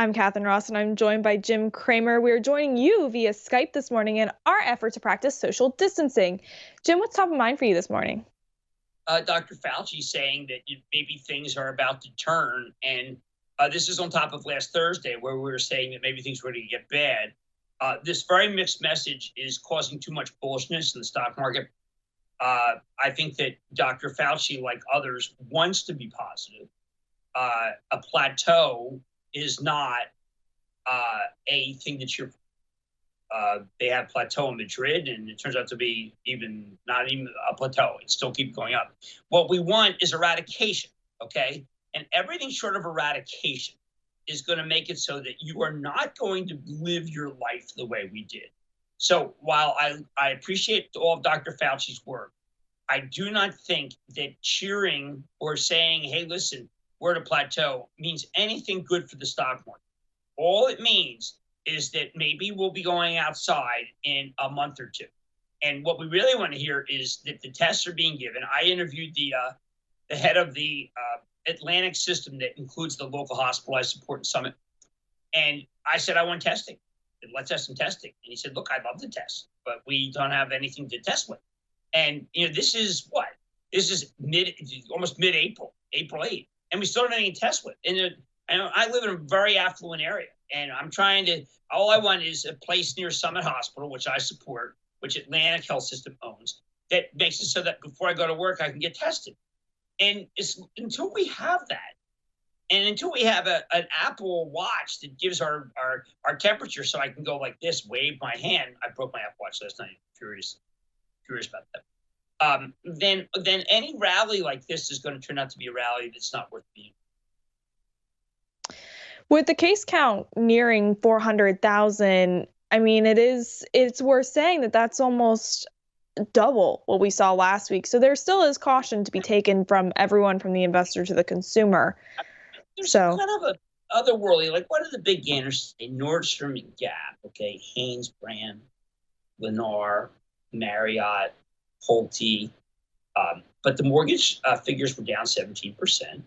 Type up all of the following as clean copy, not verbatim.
I'm Katherine Ross, and I'm joined by Jim Cramer. We're joining you via Skype this morning in our effort to practice social distancing. Jim, what's top of mind for you this morning? Dr. Fauci saying that maybe things are about to turn. And this is on top of last Thursday where we were saying that maybe things were going to get bad. This very mixed message is causing too much bullishness in the stock market. I think that Dr. Fauci, like others, wants to be positive. A plateau is not a thing that you're. They have plateau in Madrid, and it turns out to be not even a plateau. It still keeps going up. What we want is eradication, okay? And everything short of eradication is going to make it so that you are not going to live your life the way we did. So while I appreciate all of Dr. Fauci's work, I do not think that cheering or saying, hey, listen, we're at a plateau means anything good for the stock market. All it means is that maybe we'll be going outside in a month or two. And what we really want to hear is that the tests are being given. I interviewed the head of the Atlantic system that includes the local hospital I support in Summit. And I said, I want testing. Let's have some testing. And he said, look, I love the test, but we don't have anything to test with. And, this is what? This is almost mid-April, April 8th. And we still don't have any to test with. And I live in a very affluent area. And all I want is a place near Summit Hospital, which I support, which Atlantic Health System owns, that makes it so that before I go to work, I can get tested. And until we have that, and until we have an Apple Watch that gives our temperature so I can go like this, wave my hand. I broke my Apple Watch last night. Curious about that. Then any rally like this is going to turn out to be a rally that's not worth being. With the case count nearing 400,000, I mean, it's worth saying that that's almost double what we saw last week. So there still is caution to be taken from everyone, from the investor to the consumer. There's kind of a otherworldly, like what are the big gainers? Nordstrom and Gap, okay, Hanes brand, Lennar, Marriott, Pulte. But the mortgage figures were down 17%.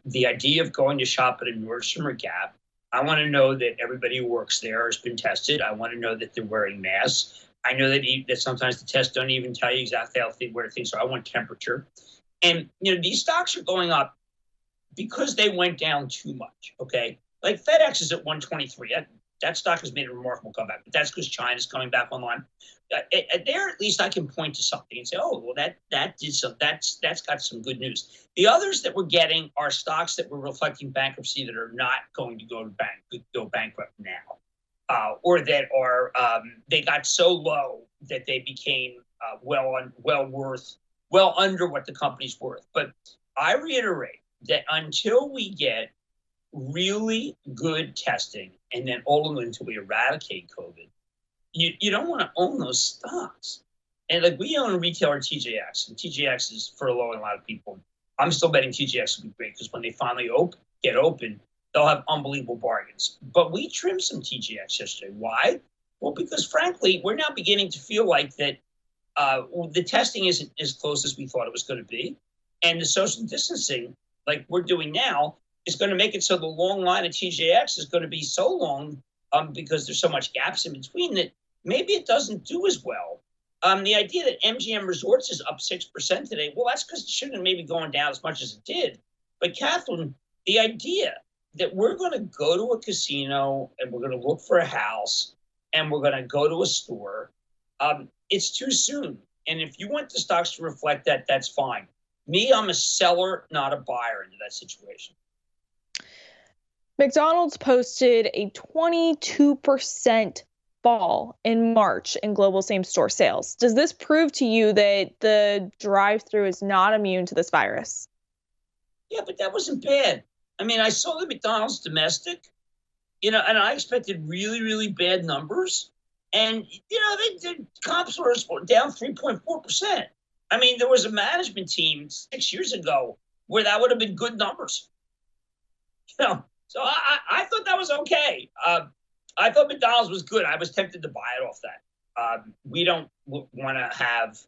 The idea of going to shop at a Nordstrom or Gap, I want to know that everybody who works there has been tested. I want to know that they're wearing masks. I know that sometimes the tests don't even tell you exactly where things are. I want temperature. And, these stocks are going up because they went down too much, okay? Like FedEx is at 123. That stock has made a remarkable comeback, but that's because China's coming back online. There, at least I can point to something and say, oh, well, that's got some good news. The others that we're getting are stocks that were reflecting bankruptcy that are not going to go bankrupt now, or that are they got so low that they became well under what the company's worth. But I reiterate that until we get really good testing, and then ultimately until we eradicate COVID, you don't want to own those stocks. And like we own a retailer TJX, and TJX is furloughing a lot of people. I'm still betting TJX will be great because when they finally get open, they'll have unbelievable bargains. But we trimmed some TJX yesterday. Why? Well, because frankly, we're now beginning to feel like that the testing isn't as close as we thought it was going to be. And the social distancing, like we're doing now, is going to make it so the long line of TJX is going to be so long because there's so much gaps in between that maybe it doesn't do as well. The idea that MGM Resorts is up 6% today, well, that's because it shouldn't have maybe gone down as much as it did. But Catherine, the idea that we're going to go to a casino and we're going to look for a house and we're going to go to a store, it's too soon. And if you want the stocks to reflect that, that's fine. Me, I'm a seller, not a buyer into that situation. McDonald's posted a 22% fall in March in global same-store sales. Does this prove to you that the drive-thru is not immune to this virus? Yeah, but that wasn't bad. I mean, I saw the McDonald's domestic, and I expected really, really bad numbers. And, the comps were down 3.4%. I mean, there was a management team 6 years ago where that would have been good numbers. So I thought that was okay. I thought McDonald's was good. I was tempted to buy it off that. We don't want to have,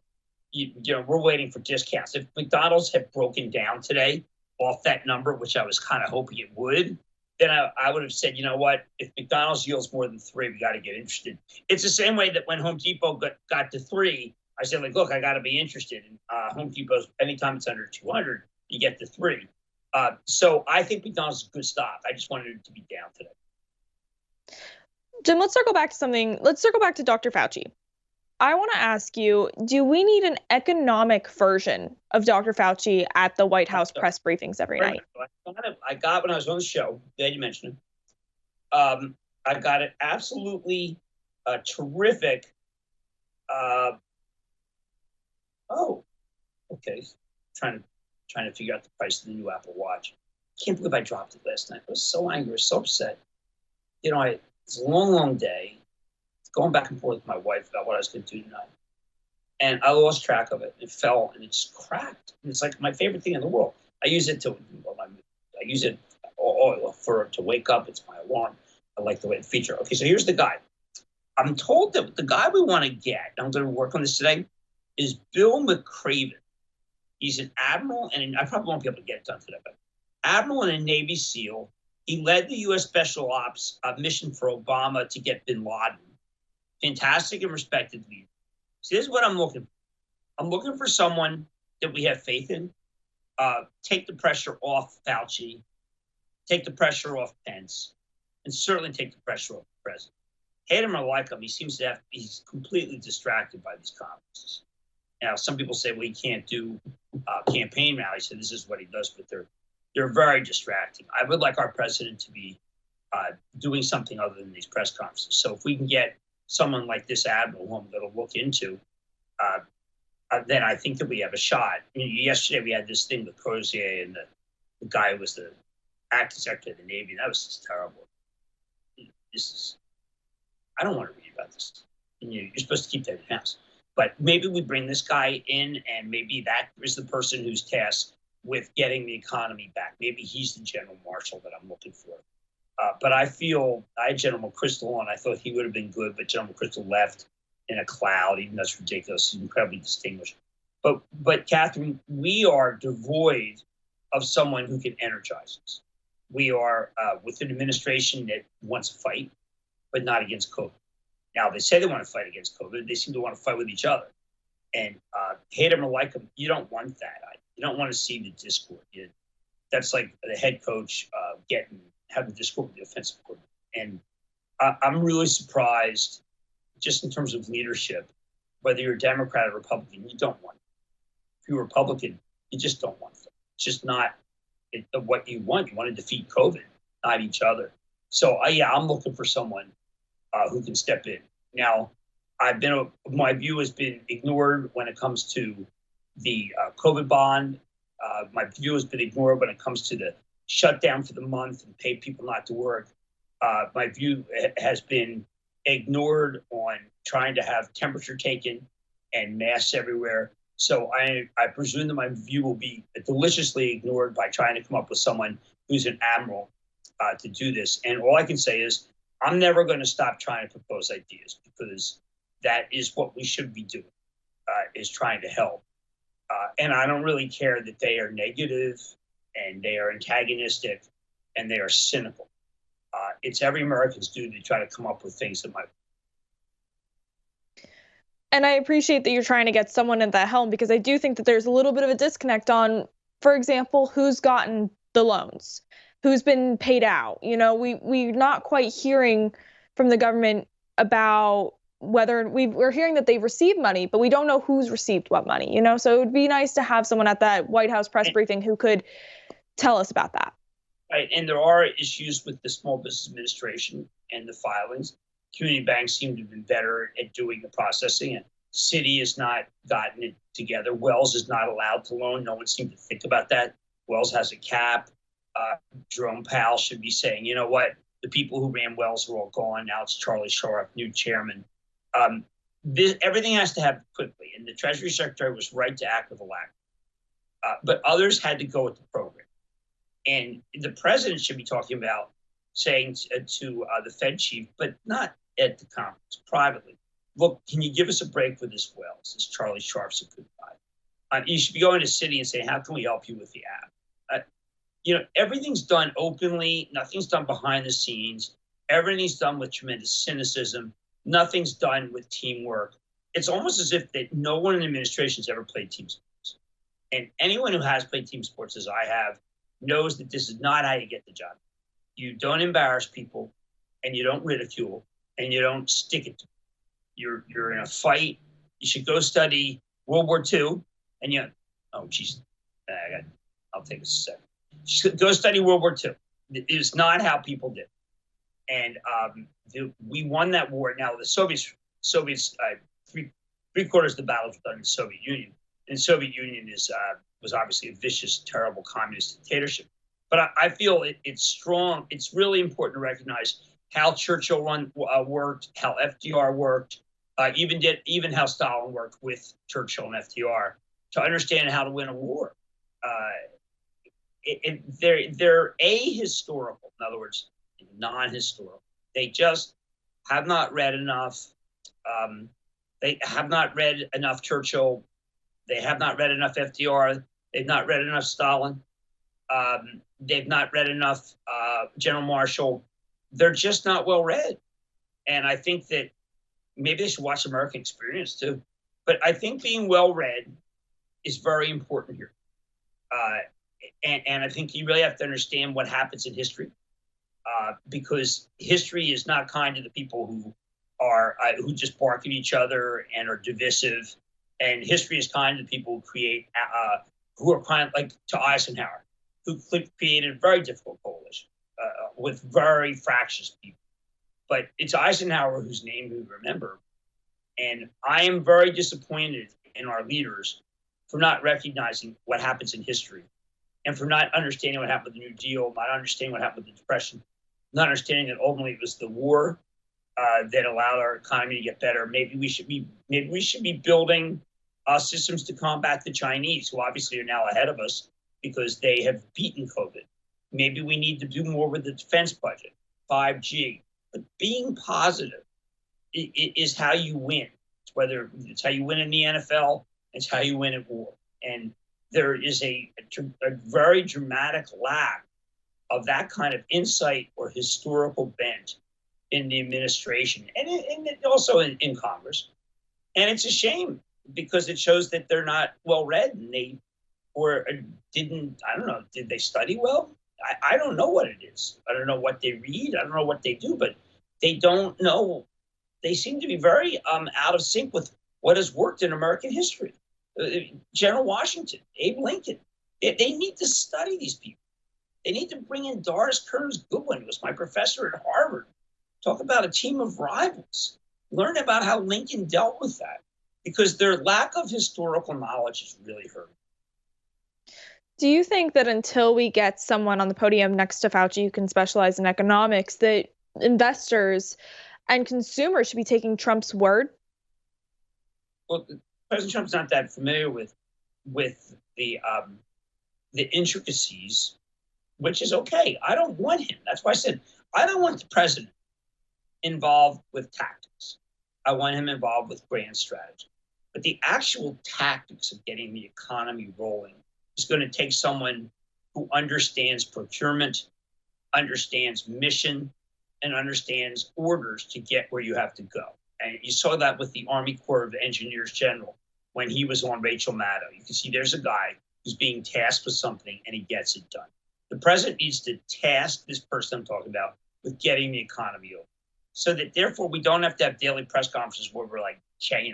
we're waiting for discounts. If McDonald's had broken down today off that number, which I was kind of hoping it would, then I would have said, you know what? If McDonald's yields more than 3, we got to get interested. It's the same way that when Home Depot got to 3, I said, like, look, I got to be interested. And Home Depot's, anytime it's under 200, you get to 3. So I think McDonald's is a good stock. I just wanted it to be down today. Jim, let's circle back to something. Let's circle back to Dr. Fauci. I want to ask you, do we need an economic version of Dr. Fauci at the White House press briefings every night? I got when I was on the show, glad you mentioned it. I got it absolutely terrific. Okay. Trying to figure out the price of the new Apple Watch. Can't believe I dropped it last night. I was so angry, I was so upset. It's a long, long day. Going back and forth with my wife about what I was going to do tonight. And I lost track of it. It fell and it just cracked. And it's like my favorite thing in the world. I use it to wake up. It's my alarm. I like the way it feature. Okay, so here's the guy. I'm told that the guy we want to get, I'm going to work on this today, is Bill McCraven. He's an admiral, and I probably won't be able to get it done today, but admiral and a Navy SEAL. He led the U.S. Special Ops mission for Obama to get bin Laden. Fantastic and respected leader. So this is what I'm looking for. I'm looking for someone that we have faith in. Take the pressure off Fauci. Take the pressure off Pence. And certainly take the pressure off the president. Hate him or like him, he's completely distracted by these conferences. Now, some people say, well, he can't do campaign rallies, so this is what he does, but they're very distracting. I would like our president to be doing something other than these press conferences. So if we can get someone like this admiral whom that'll look into, then I think that we have a shot. Yesterday we had this thing with Crozier and the guy who was the acting secretary of the Navy. That was just terrible. I don't want to read about this. You're supposed to keep that in-house. But maybe we bring this guy in, and maybe that is the person who's tasked with getting the economy back. Maybe he's the general marshal that I'm looking for. But I had General McChrystal on. I thought he would have been good, but General McChrystal left in a cloud. Even that's ridiculous. He's incredibly distinguished. But Catherine, we are devoid of someone who can energize us. We are with an administration that wants to fight, but not against COVID. Now, they say they want to fight against COVID. They seem to want to fight with each other. And hate them or like them, you don't want that. You don't want to see the discord. That's like the head coach having discord with the offensive coordinator. And I'm really surprised, just in terms of leadership, whether you're a Democrat or Republican, you don't want it. If you're a Republican, you just don't want it. It's just not what you want. You want to defeat COVID, not each other. So, I'm looking for someone who can step in. Now, my view has been ignored when it comes to the COVID bond. My view has been ignored when it comes to the shutdown for the month and pay people not to work. My view has been ignored on trying to have temperature taken and masks everywhere. So I presume that my view will be deliciously ignored by trying to come up with someone who's an admiral to do this. And all I can say is I'm never going to stop trying to propose ideas, because that is what we should be doing, is trying to help. And I don't really care that they are negative and they are antagonistic and they are cynical. It's every American's duty to try to come up with things that might. And I appreciate that you're trying to get someone at that helm, because I do think that there's a little bit of a disconnect on, for example, who's gotten the loans, who's been paid out. We're not quite hearing from the government about whether we're hearing that they've received money, but we don't know who's received what money, so it would be nice to have someone at that White House press briefing who could tell us about that. Right. And there are issues with the Small Business Administration and the filings. Community banks seem to have been better at doing the processing, and Citi has not gotten it together. Wells is not allowed to loan. No one seemed to think about that. Wells has a cap. Jerome Powell should be saying, you know what, the people who ran Wells are all gone. Now it's Charlie Sharp, new chairman. Everything has to happen quickly, and the Treasury Secretary was right to act with alacrity. But others had to go with the program. And the president should be talking about saying to the Fed chief, but not at the conference, privately, look, can you give us a break with this Wells? This Charlie Sharp's a good guy. You should be going to Citi and saying, how can we help you with the app? everything's done openly. Nothing's done behind the scenes. Everything's done with tremendous cynicism. Nothing's done with teamwork. It's almost as if that no one in the administration has ever played team sports. And anyone who has played team sports, as I have, knows that this is not how you get the job. You don't embarrass people, and you don't ridicule, and you don't stick it to them. You're in a fight. You should go study World War II, and oh, geez, I'll take a second. Go study World War II. It is not how people did. And we won that war. Now the Soviets, three quarters of the battles were done in the Soviet Union. And the Soviet Union was obviously a vicious, terrible communist dictatorship. But I feel it's strong. It's really important to recognize how Churchill worked, how FDR worked, even how Stalin worked with Churchill and FDR to understand how to win a war. They're ahistorical, in other words, non-historical. They just have not read enough. They have not read enough Churchill. They have not read enough FDR. They've not read enough Stalin. They've not read enough General Marshall. They're just not well read. And I think that maybe they should watch American Experience too. But I think being well read is very important here. And I think you really have to understand what happens in history, because history is not kind to the people who just bark at each other and are divisive, and history is kind to the people who are kind of like to Eisenhower, who created a very difficult coalition with very fractious people. But it's Eisenhower whose name we remember, and I am very disappointed in our leaders for not recognizing what happens in history, and for not understanding what happened with the New Deal, not understanding what happened with the Depression, not understanding that ultimately it was the war that allowed our economy to get better. Maybe we should be building systems to combat the Chinese, who obviously are now ahead of us because they have beaten COVID. Maybe we need to do more with the defense budget, 5G. But being positive is how you win. Whether it's how you win in the NFL, it's how you win at war. And there is a very dramatic lack of that kind of insight or historical bent in the administration and also in Congress. And it's a shame because it shows that they're not well read, and did they study well? I don't know what it is. I don't know what they read. I don't know what they do, but they don't know. They seem to be very out of sync with what has worked in American history. General Washington, Abe Lincoln. They need to study these people. They need to bring in Doris Kearns Goodwin, who was my professor at Harvard. Talk about a team of rivals. Learn about how Lincoln dealt with that, because their lack of historical knowledge is really hurting. Do you think that until we get someone on the podium next to Fauci who can specialize in economics, that investors and consumers should be taking Trump's word? Well, President Trump's not that familiar with the intricacies, which is okay. I don't want him. That's why I said I don't want the president involved with tactics. I want him involved with grand strategy. But the actual tactics of getting the economy rolling is going to take someone who understands procurement, understands mission, and understands orders to get where you have to go. And you saw that with the Army Corps of Engineers General when he was on Rachel Maddow. You can see there's a guy who's being tasked with something and he gets it done. The president needs to task this person I'm talking about with getting the economy over, so that therefore we don't have to have daily press conferences where we're like,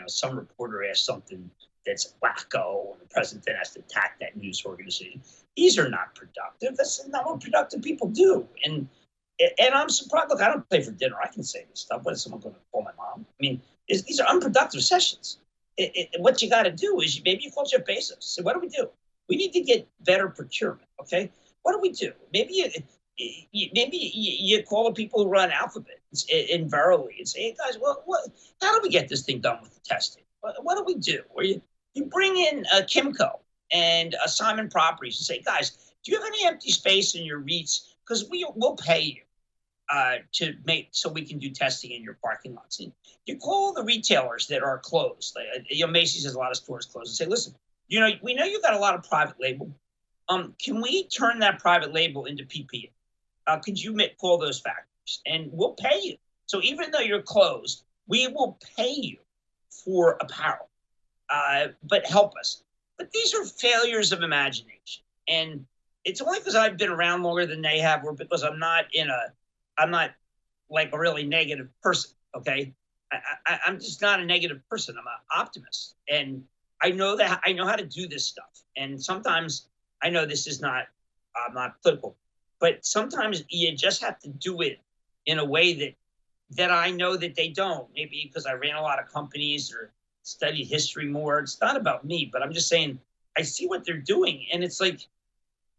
some reporter asked something that's wacko and the president then has to attack that news organization. These are not productive. That's not what productive people do. And I'm surprised. Look, I don't pay for dinner. I can say this stuff. What is someone going to call my mom? I mean, these are unproductive sessions. What you got to do is maybe you call Jeff Bezos. Say, what do we do? We need to get better procurement. Okay, what do we do? Maybe you call the people who run Alphabet and Verily and say, hey guys, how do we get this thing done with the testing? What do we do? Or you bring in Kimco and Simon Properties and say, guys, do you have any empty space in your REITs? Because we'll pay you to make so we can do testing in your parking lots. And you call the retailers that are closed. Macy's has a lot of stores closed, and say, listen, we know you've got a lot of private label. Can we turn that private label into PPE? Could you call those factors? And we'll pay you. So even though you're closed, we will pay you for apparel, but help us. But these are failures of imagination. And it's only because I've been around longer than they have, or because I'm not like a really negative person, okay? I'm just not a negative person. I'm an optimist. And I know how to do this stuff. And sometimes I know this is not, I'm not political, but sometimes you just have to do it in a way that I know that they don't. Maybe because I ran a lot of companies or studied history more. It's not about me, but I'm just saying I see what they're doing, and it's like,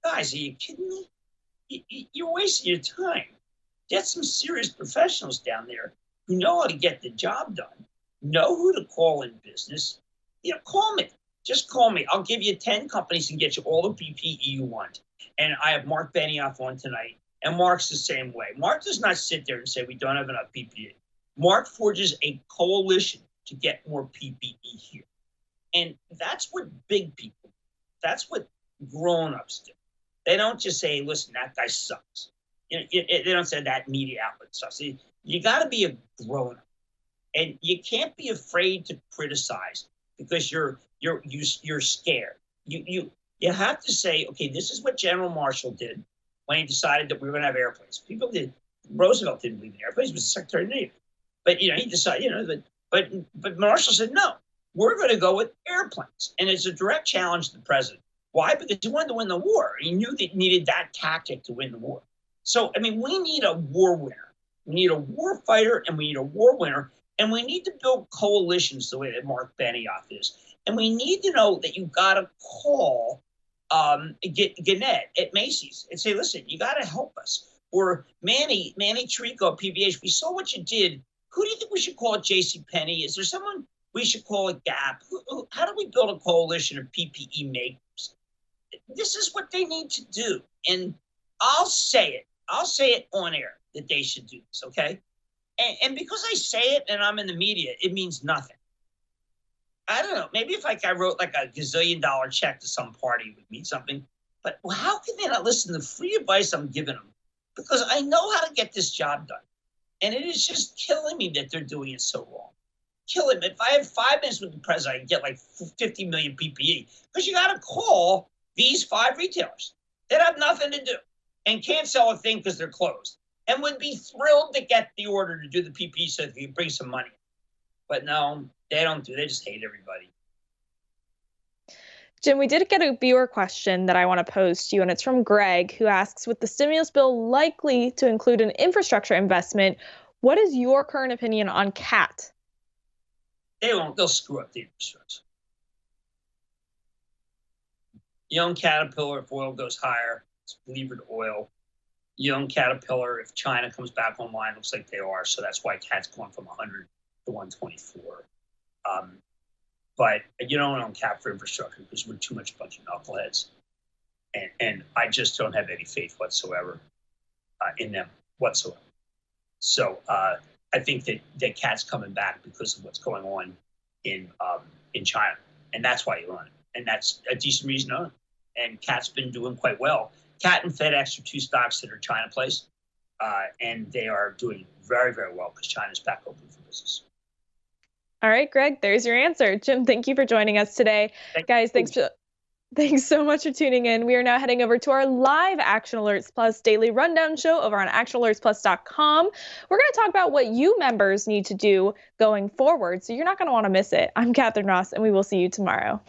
guys, are you kidding me? You're wasting your time. Get some serious professionals down there who know how to get the job done, know who to call in business. Call me. Just call me. I'll give you 10 companies and get you all the PPE you want. And I have Mark Benioff on tonight, and Mark's the same way. Mark does not sit there and say we don't have enough PPE. Mark forges a coalition to get more PPE here. And that's what big people, that's what grown-ups do. They don't just say, listen, that guy sucks. They don't say that media outlet sucks. You got to be a grown-up. And you can't be afraid to criticize because you're scared. You have to say, okay, this is what General Marshall did when he decided that we were going to have airplanes. Roosevelt didn't believe in airplanes. He was the Secretary of the Navy. But, he decided, but Marshall said, no, we're going to go with airplanes. And it's a direct challenge to the president. Why? Because he wanted to win the war. He knew they needed that tactic to win the war. So, we need a war winner. We need a war fighter, and we need a war winner. And we need to build coalitions the way that Mark Benioff is. And we need to know that you got to call Gannett at Macy's and say, listen, you got to help us. Or Manny Tirico at PVH, we saw what you did. Who do you think we should call at JCPenney? Is there someone we should call at Gap? How do we build a coalition of PPE makers? This is what they need to do. And I'll say it. I'll say it on air that they should do this, okay? And because I say it and I'm in the media, it means nothing. I don't know. Maybe if I wrote like a gazillion-dollar check to some party, it would mean something. But how can they not listen to the free advice I'm giving them? Because I know how to get this job done. And it is just killing me that they're doing it so wrong. Killing me. If I have 5 minutes with the president, I can get like 50 million PPE. Because you got to call these 5 retailers that have nothing to do and can't sell a thing because they're closed. And would be thrilled to get the order to do the PPE so they can bring some money. But no, they don't do. They just hate everybody. Jim, we did get a viewer question that I want to pose to you, and it's from Greg, who asks, with the stimulus bill likely to include an infrastructure investment, what is your current opinion on CAT? They won't. They'll screw up the infrastructure. You own Caterpillar, if oil goes higher, it's levered oil. You own Caterpillar, if China comes back online, looks like they are. So that's why CAT's going from 100 to 124. But you don't own CAT for infrastructure because we're too much a bunch of knuckleheads. And I just don't have any faith whatsoever in them whatsoever. So I think that CAT's coming back because of what's going on in China. And that's why you own it. And that's a decent reason to own it. And CAT's been doing quite well. CAT and FedEx are 2 stocks that are China plays. And they are doing very, very well because China's back open for business. All right, Greg, there's your answer. Jim, thank you for joining us today. Guys, thanks so much for tuning in. We are now heading over to our live Action Alerts Plus daily rundown show over on actionalertsplus.com. We're going to talk about what you members need to do going forward, so you're not going to want to miss it. I'm Catherine Ross, and we will see you tomorrow.